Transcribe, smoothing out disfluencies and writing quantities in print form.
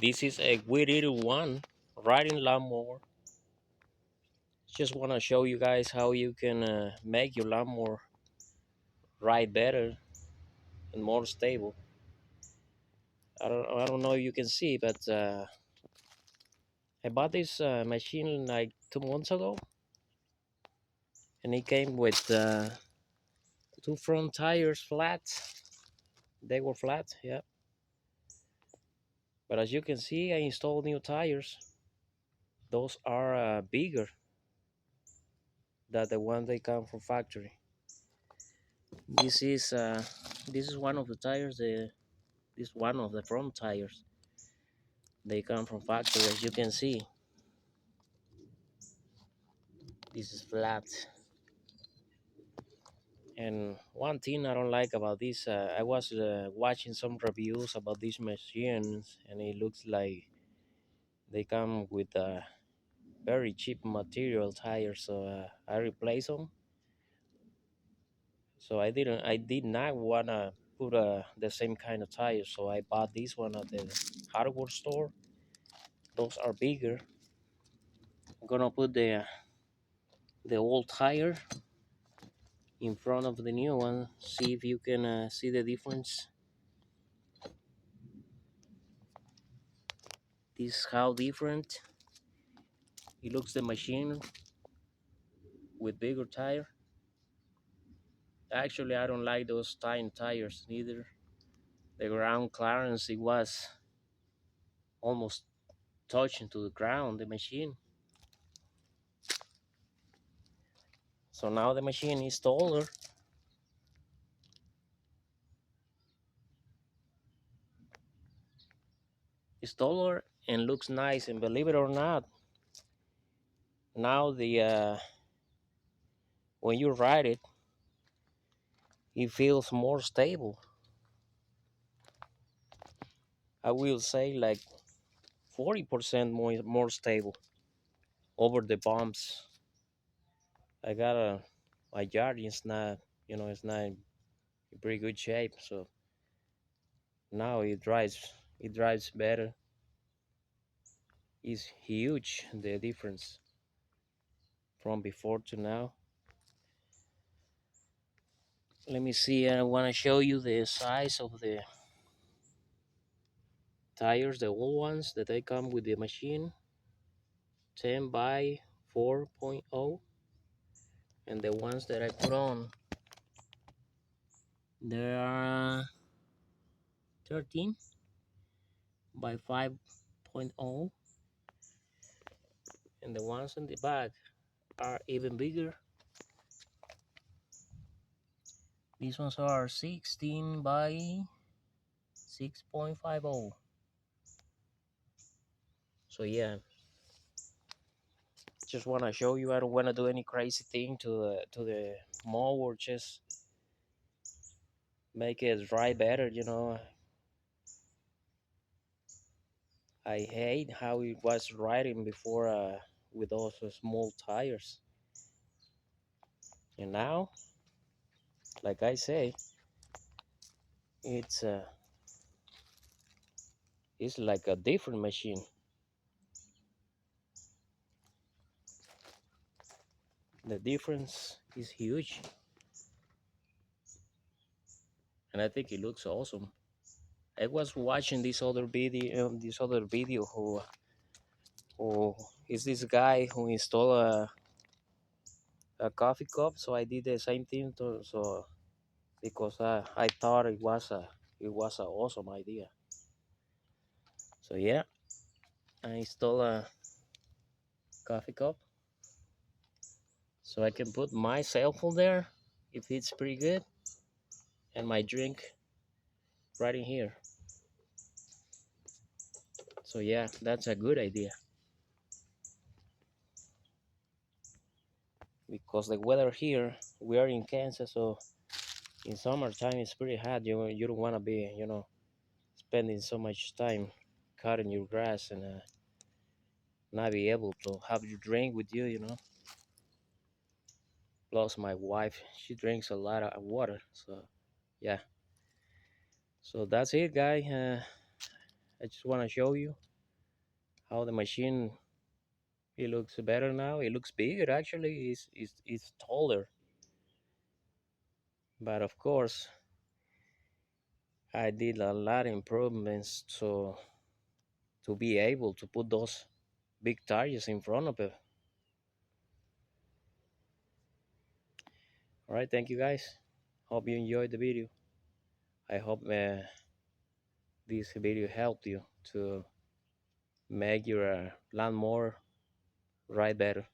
This is a weedeater one riding lawnmower. Just want to show you guys how you can make your lawnmower ride better and more stable. I don't know if you can see, but I bought this machine like 2 months ago, and it came with two front tires flat. They were flat, yeah. But as you can see, I installed new tires. Those are bigger than the ones they come from factory. This is uh, this is one of the tires. This is one of the front tires. They come from factory, as you can see. This is flat. And one thing I don't like about this, I was watching some reviews about these machines, and it looks like they come with very cheap material tires. So I replace them. So I did not wanna put the same kind of tires. So I bought this one at the hardware store. Those are bigger. I'm gonna put the old tire in front of the new one. See if you can see the difference. This is how different it looks, the machine with bigger tire. Actually, I don't like those tiny tires neither. The ground clearance, it was almost touching to the ground, the machine. So now the machine is taller. It's taller and looks nice. And believe it or not, now the when you ride it, it feels more stable. I will say like 40% more stable over the bumps. I got my yard is not, it's not in pretty good shape. So now it drives better. It's huge the difference from before to now. Let me see. I want to show you the size of the tires, the old ones that they come with the machine, 10 by 4.0, and the ones that I put on, they are 13 by 5.0, and the ones in the back are even bigger. These ones are 16 by 6.50. So yeah, just want to show you. I don't want to do any crazy thing to the mower. Just make it dry better. I hate how it was riding before with those small tires, and now, like I say, it's uh, it's like a different machine. The difference is huge, and I think it looks awesome. I was watching this other video who is this guy who installed a coffee cup. So I did the same thing so because I thought it was a awesome idea. So yeah, I installed a coffee cup so I can put my cell phone there if it's pretty good, and my drink right in here. So yeah, that's a good idea because the weather here, we are in Kansas, so in summertime it's pretty hot. You don't want to be spending so much time cutting your grass and not be able to have your drink with you. Plus my wife, she drinks a lot of water. So yeah, so that's it, guy. I just want to show you how the machine, it looks better now. It looks bigger actually. It's taller. But of course, I did a lot of improvements to be able to put those big tires in front of it. All right, thank you guys. Hope you enjoyed the video. I hope this video helped you to make your lawnmower ride better.